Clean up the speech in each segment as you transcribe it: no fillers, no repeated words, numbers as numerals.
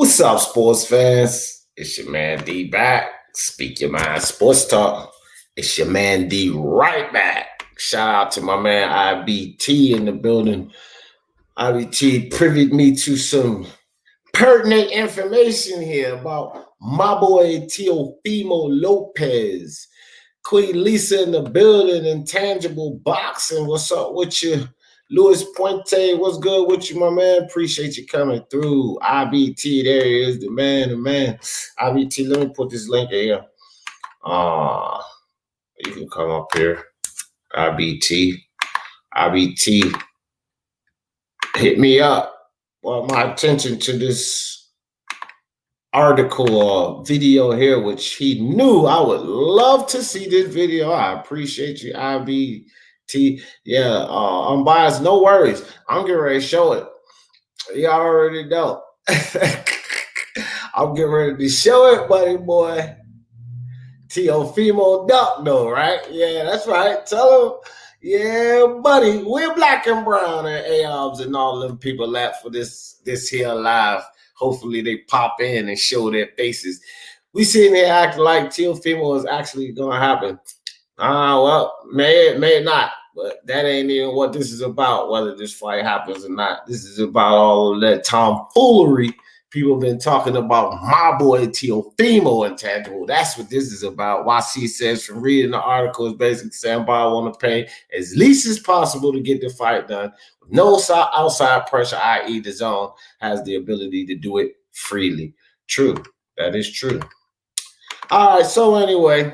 What's up, sports fans? It's your man D back. Speak your mind, sports talk. It's your man D right back. Shout out to my man IBT in the building. IBT privied me to some pertinent information here about my boy Teofimo Lopez. Queen Lisa in the building, Intangible Boxing. What's up with you? Luis Puente, what's good with you, my man? Appreciate you coming through. IBT, there he is, the man. IBT, let me put this link here. You can come up here. IBT, hit me up. Well, my attention to this article or video here, which he knew I would love to see this video. I appreciate you, IBT. Yeah, unbiased, no worries. I'm getting ready to show it. Y'all already know. I'm getting ready to show it, buddy boy. Teofimo Duck, though, right? Yeah, that's right. Tell him, yeah, buddy, we're black and brown and AOBs and all them people laugh for this here live. Hopefully they pop in and show their faces. We sitting here acting like Teofimo is actually going to happen. Well, may not, but that ain't even what this is about, whether this fight happens or not. This is about all of that tomfoolery people have been talking about my boy Teofimo Intangible. That's what this is about. Vasyl says from reading the article is basically saying Bob want to pay as least as possible to get the fight done. No outside pressure, i.e. the zone, has the ability to do it freely. True. That is true. All right, so anyway,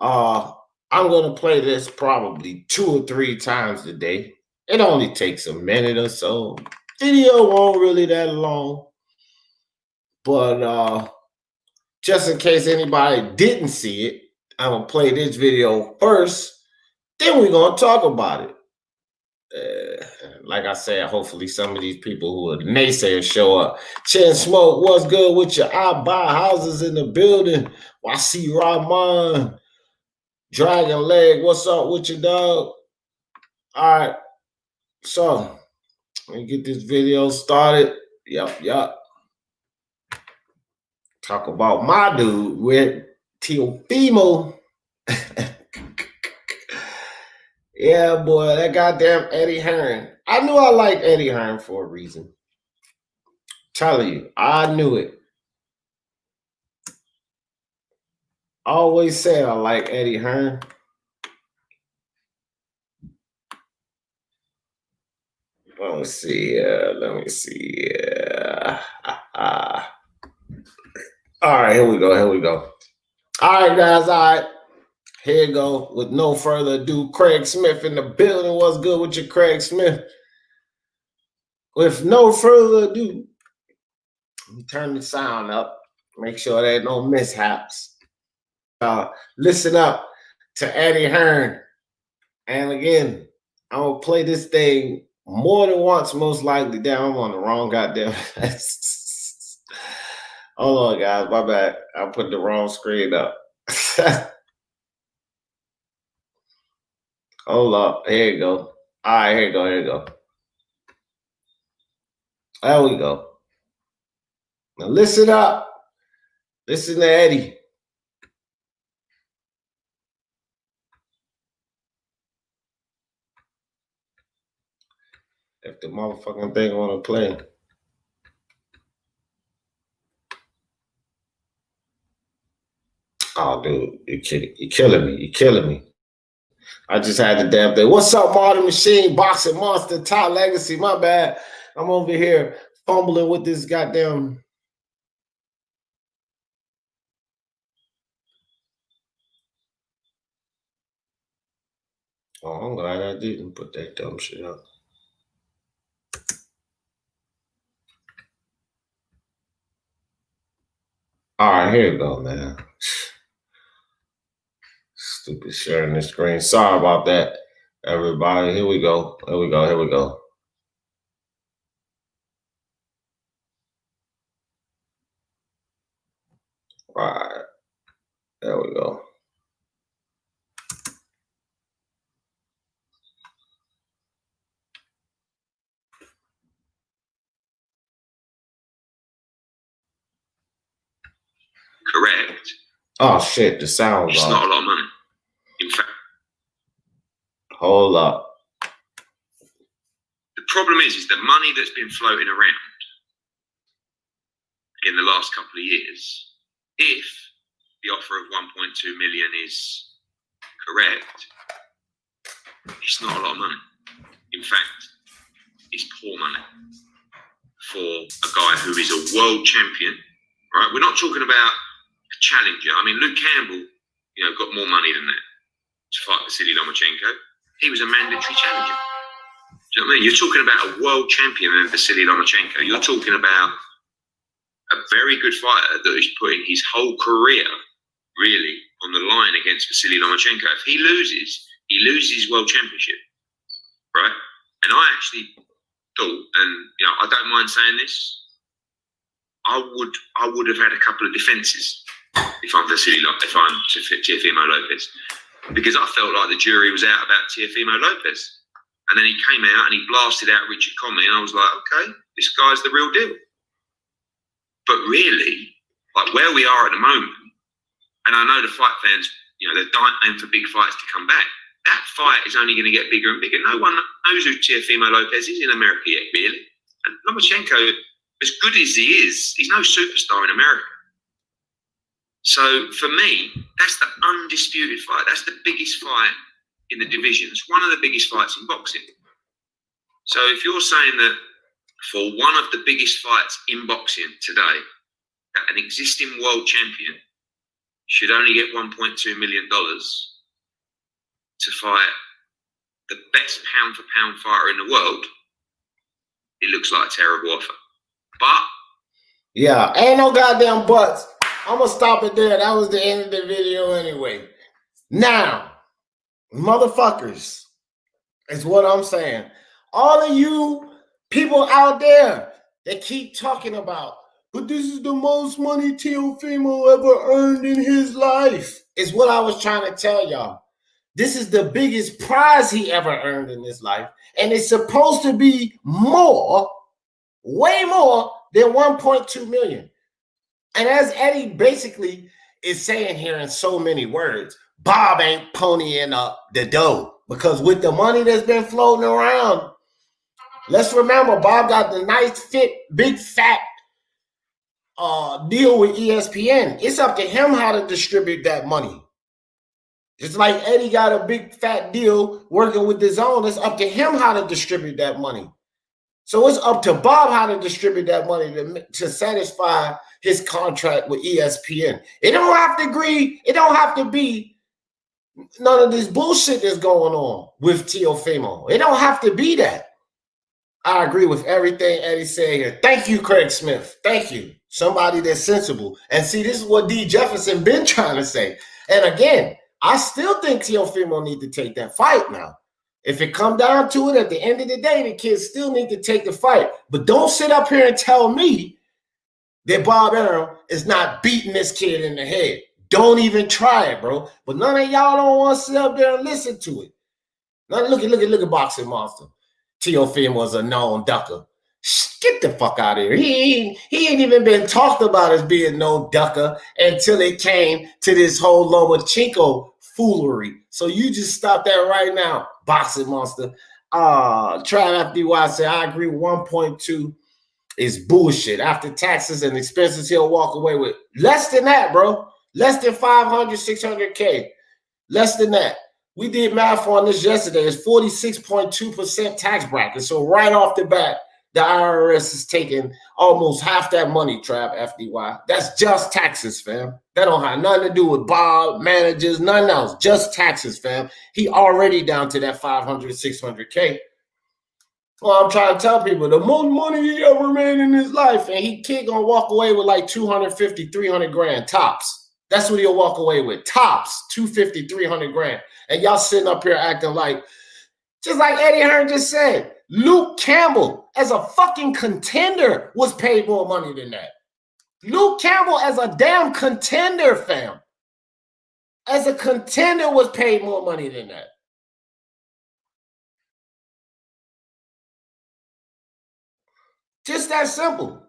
I'm going to play this probably 2 or 3 times a day. It only takes a minute or so. Video won't really that long. But just in case anybody didn't see it, I'm going to play this video first. Then we're going to talk about it. Like I said, hopefully some of these people who are naysayers show up. Chin Smoke, what's good with you? I buy houses in the building. Vasyl Rahman. Dragon Leg, what's up with you, dog? All right, so let me get this video started. Yup. Talk about my dude with Teofimo. Yeah, boy, that goddamn Eddie Hearn. I knew I liked Eddie Hearn for a reason. Telling you, I knew it. I always said I like Eddie Hearn. Let me see. All right, here we go. All right, guys. All right. Here you go. With no further ado, Craig Smith in the building. What's good with you, Craig Smith? With no further ado, turn the sound up. Make sure there ain't no mishaps. Listen up to Eddie Hearn. And again, I'm going to play this thing more than once, most likely. Damn, I'm on the wrong goddamn. Hold on, guys. My bad. I put the wrong screen up. Hold up. Here you go. All right, here you go. There we go. Now listen up. Listen to Eddie. If the motherfucking thing want to play. Oh, dude, you're killing me. I just had the damn thing. What's up, Martin Machine, Boxing Monster, Top Legacy? My bad. I'm over here fumbling with this goddamn. Oh, I'm glad I didn't put that dumb shit up. All right, here you go, man. Stupid sharing the screen. Sorry about that, everybody. Here we go. All right. There we go. correct. Oh shit, the sound's it's off. not a lot of money. In fact, hold up. The problem is the money that's been floating around in the last couple of years, if the offer of 1.2 million is correct, it's not a lot of money. In fact, it's poor money for a guy who is a world champion, right? We're not talking about a challenger. I mean, Luke Campbell, got more money than that to fight Vasyl Lomachenko. He was a mandatory challenger. Do you know what I mean? You're talking about a world champion in Vasyl Lomachenko. You're talking about a very good fighter that is putting his whole career really on the line against Vasyl Lomachenko. If he loses his world championship, right? And I actually thought, and I don't mind saying this, I would have had a couple of defences if I'm Teofimo Lopez, because I felt like the jury was out about Teofimo Lopez. And then he came out and he blasted out Richard Conley, and I was like, okay, this guy's the real deal. But really, like where we are at the moment, and I know the fight fans, they're dying for big fights to come back. That fight is only going to get bigger and bigger. No one knows who Teofimo Lopez is in America yet, really. And Lomachenko, as good as he is, he's no superstar in America. So for me, that's the undisputed fight. That's the biggest fight in the divisions. One of the biggest fights in boxing. So if you're saying that for one of the biggest fights in boxing today, that an existing world champion should only get $1.2 million to fight the best pound-for-pound fighter in the world, it looks like a terrible offer. But yeah, ain't no goddamn buts. I'm gonna stop it there. That was the end of the video anyway. Now, motherfuckers, is what I'm saying. All of you people out there that keep talking about, but this is the most money Teofimo ever earned in his life, is what I was trying to tell y'all. This is the biggest prize he ever earned in his life, and it's supposed to be more, way more than 1.2 million. And as Eddie basically is saying here in so many words, Bob ain't ponying up the dough, because with the money that's been floating around, let's remember Bob got the nice fit, big fat deal with ESPN. It's up to him how to distribute that money. Just like Eddie got a big fat deal working with DAZN, it's up to him how to distribute that money. So it's up to Bob how to distribute that money to satisfy his contract with ESPN. It don't have to agree. It don't have to be none of this bullshit that's going on with Teofimo. It don't have to be that. I agree with everything Eddie said here. Thank you, Craig Smith. Thank you. Somebody that's sensible. And see, this is what D. Jefferson been trying to say. And again, I still think Teofimo need to take that fight now. If it come down to it, at the end of the day, the kids still need to take the fight. But don't sit up here and tell me that Bob Arum is not beating this kid in the head. Don't even try it, bro. But none of y'all don't want to sit up there and listen to it. Now look at Boxing Monster. Teofimo is a known ducker. Get the fuck out of here. He ain't even been talked about as being no ducker until it came to this whole Lomachenko foolery. So you just stop that right now, Boxing Monster. Trav FDY said, I agree, 1.2 is bullshit. After taxes and expenses, he'll walk away with less than that, bro. Less than 500, 600K. Less than that. We did math on this yesterday. It's 46.2% tax bracket. So right off the bat, the IRS is taking almost half that money, Trav FDY. That's just taxes, fam. That don't have nothing to do with Bob, managers, nothing else. Just taxes, fam. He already down to that 500, 600K. Well, I'm trying to tell people, the most money he ever made in his life, and he kid gonna walk away with like 250, 300 grand tops. That's what he'll walk away with. Tops, 250, 300 grand. And y'all sitting up here acting like, just like Eddie Hearn just said, Luke Campbell as a fucking contender was paid more money than that. Luke Campbell as a damn contender, fam. As a contender was paid more money than that. Just that simple.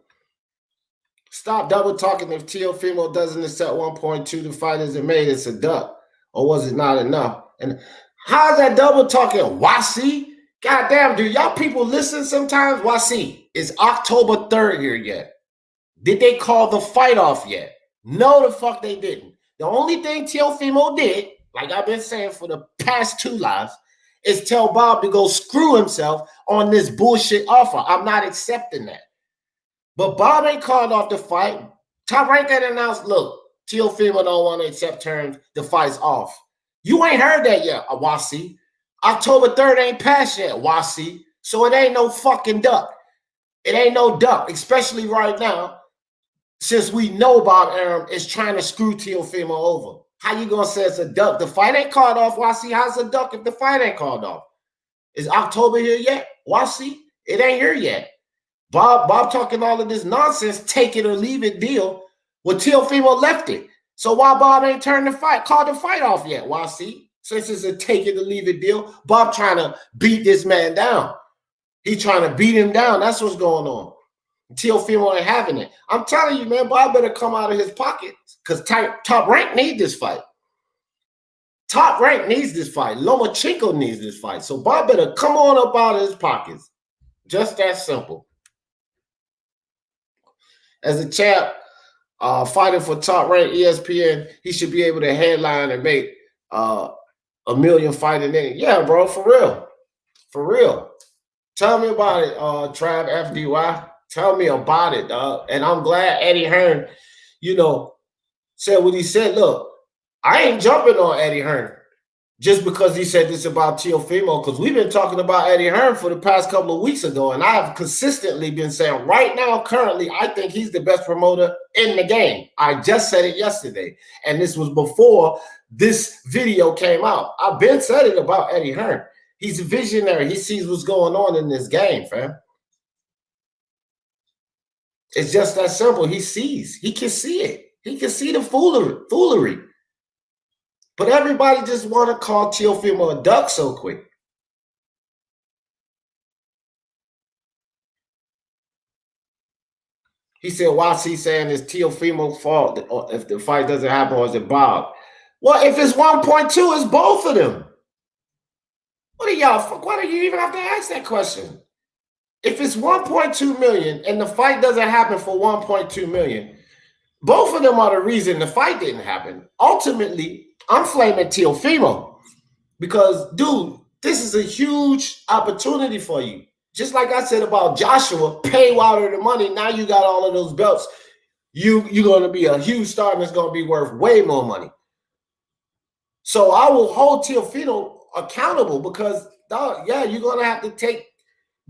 Stop double talking. If Teofimo doesn't accept 1.2, the fight isn't made. It's a duck. Or was it not enough? And how's that double talking? Vasyl? Goddamn, do y'all people listen sometimes? Vasyl, it's October 3rd here yet. Did they call the fight off yet? No, the fuck they didn't. The only thing Teofimo did, like I've been saying for the past 2 lives, is tell Bob to go screw himself on this bullshit offer. I'm not accepting that. But Bob ain't called off the fight. Top Rank had announced, look, Teofimo don't want to accept terms. The fight's off. You ain't heard that yet, Vasyl. October 3rd ain't passed yet, Vasyl. So it ain't no fucking duck. It ain't no duck, especially right now, since we know Bob Arum is trying to screw Teofimo over. How you gonna say it's a duck? The fight ain't called off, Vasyl. How's a duck if the fight ain't called off? Is October here yet, Vasyl? It ain't here yet. Bob talking all of this nonsense, take it or leave it deal. Well, Teofimo left it. So why Bob ain't called the fight off yet, Vasyl? Since it's a take it or leave it deal, Bob trying to beat this man down. He trying to beat him down. That's what's going on. Teofimo ain't having it. I'm telling you, man, Bob better come out of his pocket because Top Rank need this fight. Top Rank needs this fight. Lomachenko needs this fight. So Bob better come on up out of his pockets. Just that simple. As a champ fighting for Top Rank ESPN, he should be able to headline and make $1 million fighting in it. Yeah, bro, for real. For real. Tell me about it, Trav FDY. Tell me about it, dog. And I'm glad Eddie Hearn, said what he said. Look, I ain't jumping on Eddie Hearn just because he said this about Teofimo, because we've been talking about Eddie Hearn for the past couple of weeks ago, and I have consistently been saying right now, currently, I think he's the best promoter in the game. I just said it yesterday, and this was before this video came out. I've been said it about Eddie Hearn. He's a visionary. He sees what's going on in this game, fam. It's just that simple. He sees. He can see it. He can see the foolery. But everybody just want to call Teofimo a duck so quick. He said, why's he saying it's Teofimo's fault if the fight doesn't happen, or is it Bob? Well, if it's 1.2, it's both of them. What are y'all? Why do you even have to ask that question? If it's 1.2 million and the fight doesn't happen for 1.2 million, both of them are the reason the fight didn't happen. Ultimately, I'm flaming Teofimo because, dude, this is a huge opportunity for you. Just like I said about Joshua, pay Wilder the money. Now you got all of those belts. You're going to be a huge star and it's going to be worth way more money. So I will hold Teofimo accountable because, dog, yeah, you're going to have to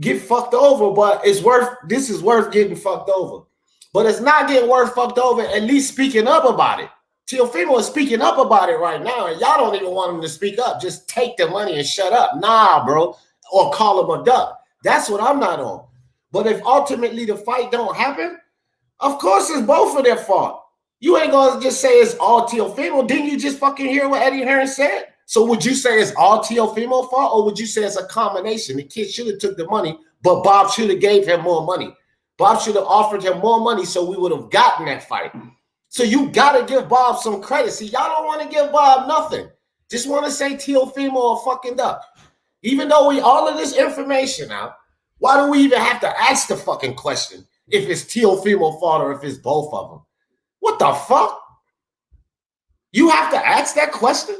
get fucked over, but this is worth getting fucked over. But it's not getting worth fucked over, at least speaking up about it. Teofimo is speaking up about it right now, and y'all don't even want him to speak up. Just take the money and shut up. Nah, bro. Or call him a duck. That's what I'm not on. But if ultimately the fight don't happen, of course it's both of their fault. You ain't gonna just say it's all Teofimo. Didn't you just fucking hear what Eddie Hearn said? So would you say it's all Teofimo's fault, or would you say it's a combination? The kid should have took the money, but Bob should have gave him more money. Bob should have offered him more money so we would have gotten that fight. So you got to give Bob some credit. See, y'all don't want to give Bob nothing. Just want to say Teofimo a fucking duck. Even though we all of this information out, why do we even have to ask the fucking question if it's Teofimo's fault or if it's both of them? What the fuck? You have to ask that question?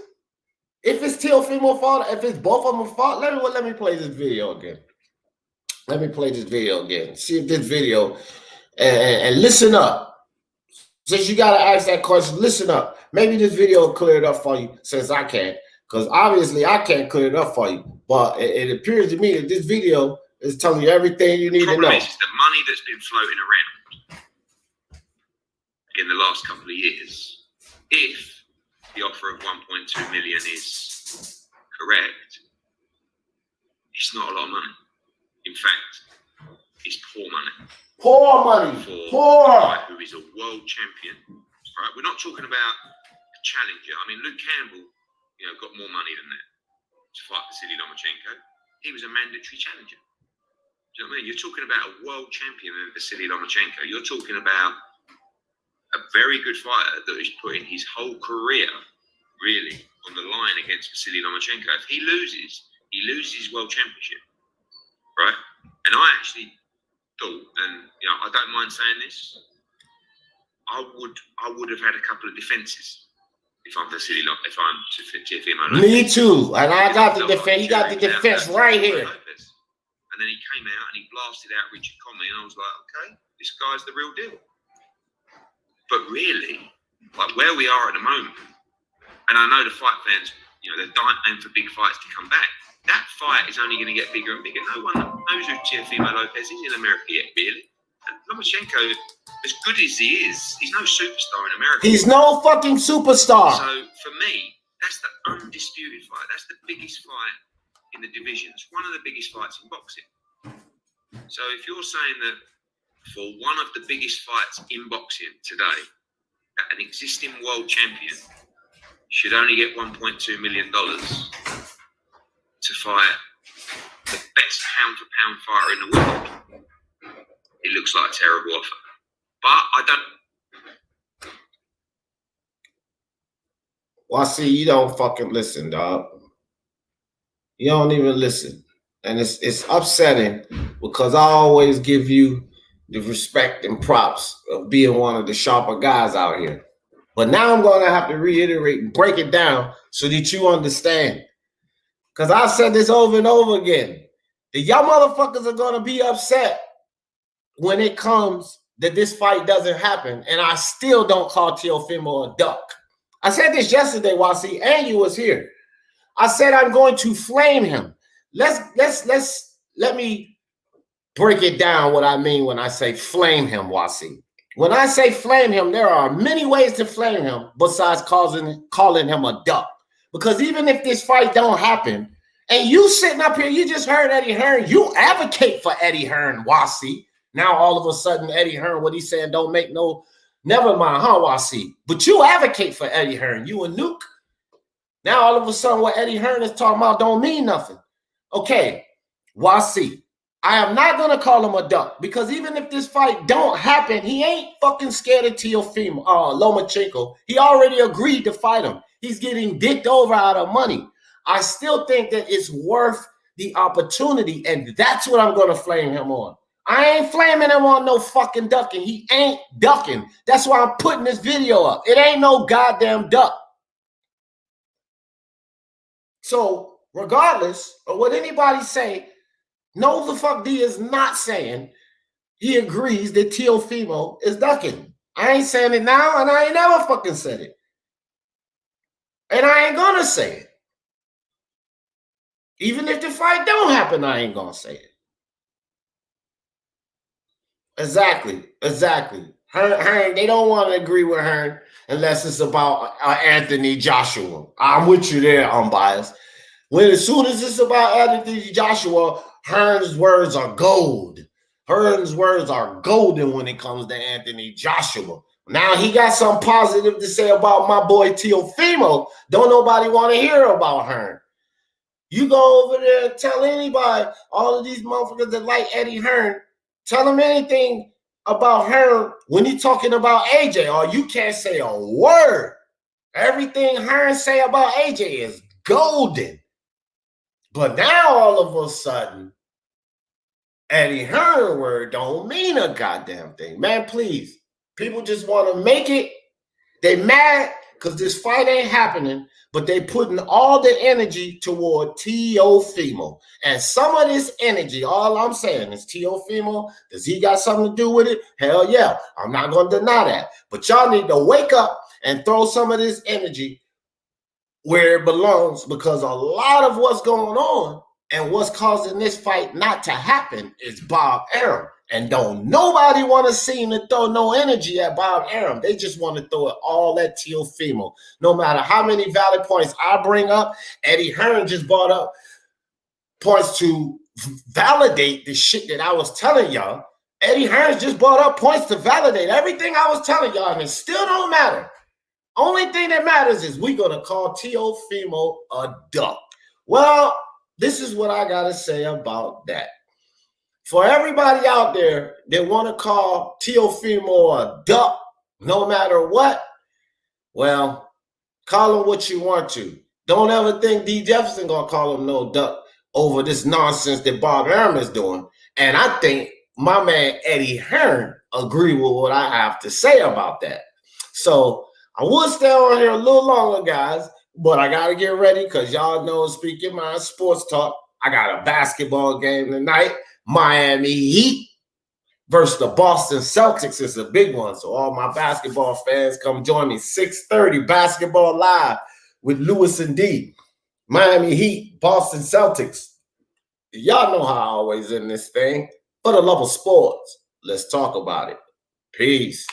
If it's Teofimo's fault, if it's both of them fault, let me play this video again. Let me play this video again. See if this video, and listen up. Since you got to ask that question, listen up. Maybe this video will clear it up for you since I can't. Because obviously I can't clear it up for you. But it appears to me that this video is telling you everything you need to know. The problem is the money that's been floating around in the last couple of years, if the offer of 1.2 million is correct, it's not a lot of money. In fact, it's poor money. Poor money. For a guy who is a world champion. Right? We're not talking about a challenger. I mean, Luke Campbell, got more money than that to fight Vasyl Lomachenko. He was a mandatory challenger. Do you know what I mean? You're talking about a world champion in Vasyl Lomachenko. You're talking about very good fighter that is putting his whole career really on the line against Vasyl Lomachenko. If he loses his world championship, right? And I actually thought, and I don't mind saying this, I would have had a couple of defenses if I'm Vasyl, if I'm Teofimo Lopez. Me too, and I got the defense. He got the defense right here. And then he came out and he blasted out Richard Comey, and I was like, okay, this guy's the real deal. But really, like where we are at the moment, and I know the fight fans, they're dying for big fights to come back. That fight is only going to get bigger and bigger. No one knows who Teofimo Lopez is in America yet, really. And Lomachenko, as good as he is, he's no superstar in America. He's no fucking superstar. So for me, that's the undisputed fight. That's the biggest fight in the division. It's one of the biggest fights in boxing. So if you're saying that for one of the biggest fights in boxing today, that an existing world champion should only get $1.2 million to fight the best pound-for-pound fighter in the world, it looks like a terrible offer. But I don't. Well, see, you don't fucking listen, dog. You don't even listen. And it's upsetting because I always give you the respect and props of being one of the sharper guys out here. But now I'm going to have to reiterate and break it down so that you understand. Because I said this over and over again. The y'all motherfuckers are going to be upset when it comes that this fight doesn't happen. And I still don't call Teofimo a duck. I said this yesterday, Vasyl, and you was here. I said I'm going to flame him. Let me break it down what I mean when I say flame him, Vasyl. When I say flame him, there are many ways to flame him besides calling him a duck. Because even if this fight don't happen, and you sitting up here, you just heard Eddie Hearn, you advocate for Eddie Hearn, Vasyl. Now all of a sudden, Eddie Hearn, what he's saying don't make no, never mind, huh, Vasyl? But you advocate for Eddie Hearn, you a nuke. Now all of a sudden, what Eddie Hearn is talking about don't mean nothing. Okay, Vasyl, I am not going to call him a duck because even if this fight don't happen, he ain't fucking scared of Teofimo Lomachenko. He already agreed to fight him. He's getting dicked over out of money. I still think that it's worth the opportunity, and that's what I'm going to flame him on. I ain't flaming him on no fucking ducking. He ain't ducking. That's why I'm putting this video up. It ain't no goddamn duck. So regardless of what anybody say, no, the fuck D is not saying he agrees that Teofimo is ducking. I ain't saying it now, and I ain't never fucking said it. And I ain't gonna say it. Even if the fight don't happen, I ain't gonna say it. Exactly. Hearn, they don't want to agree with Hearn unless it's about Anthony Joshua. I'm with you there, unbiased. As soon as it's about Anthony Joshua, Hearn's words are gold. Hearn's words are golden when it comes to Anthony Joshua. Now he got something positive to say about my boy Teofimo. Don't nobody want to hear about Hearn. You go over there and tell anybody, all of these motherfuckers that like Eddie Hearn, tell them anything about Hearn when he's talking about AJ, or you can't say a word. Everything Hearn say about AJ is golden. But now all of a sudden, Eddie Hearn word don't mean a goddamn thing. Man, please. People just want to make it. They mad because this fight ain't happening, but they putting all the energy toward Teofimo. And some of this energy, all I'm saying is Teofimo, does he got something to do with it? Hell yeah. I'm not going to deny that. But y'all need to wake up and throw some of this energy where it belongs, because a lot of what's going on and what's causing this fight not to happen is Bob Arum. And don't nobody want to seem to throw no energy at Bob Arum. They just want to throw it all at Teofimo. No matter how many valid points I bring up, Eddie Hearn just brought up points to validate the shit that I was telling y'all. Eddie Hearn just brought up points to validate everything I was telling y'all, and it still don't matter. Only thing that matters is we're going to call Teofimo a duck. Well, this is what I got to say about that. For everybody out there that want to call Teofimo a duck, no matter what, well, call him what you want to. Don't ever think D. Jefferson gonna call him no duck over this nonsense that Bob Arum is doing. And I think my man Eddie Hearn agree with what I have to say about that. So I would stay on here a little longer, guys, but I gotta get ready because y'all know, speaking my sports talk, I got a basketball game tonight. Miami Heat versus the Boston Celtics is a big one. So all my basketball fans, come join me. 6:30 basketball live with Lewis and D. Miami Heat, Boston Celtics. Y'all know how I always end this thing. For the love of sports, let's talk about it. Peace.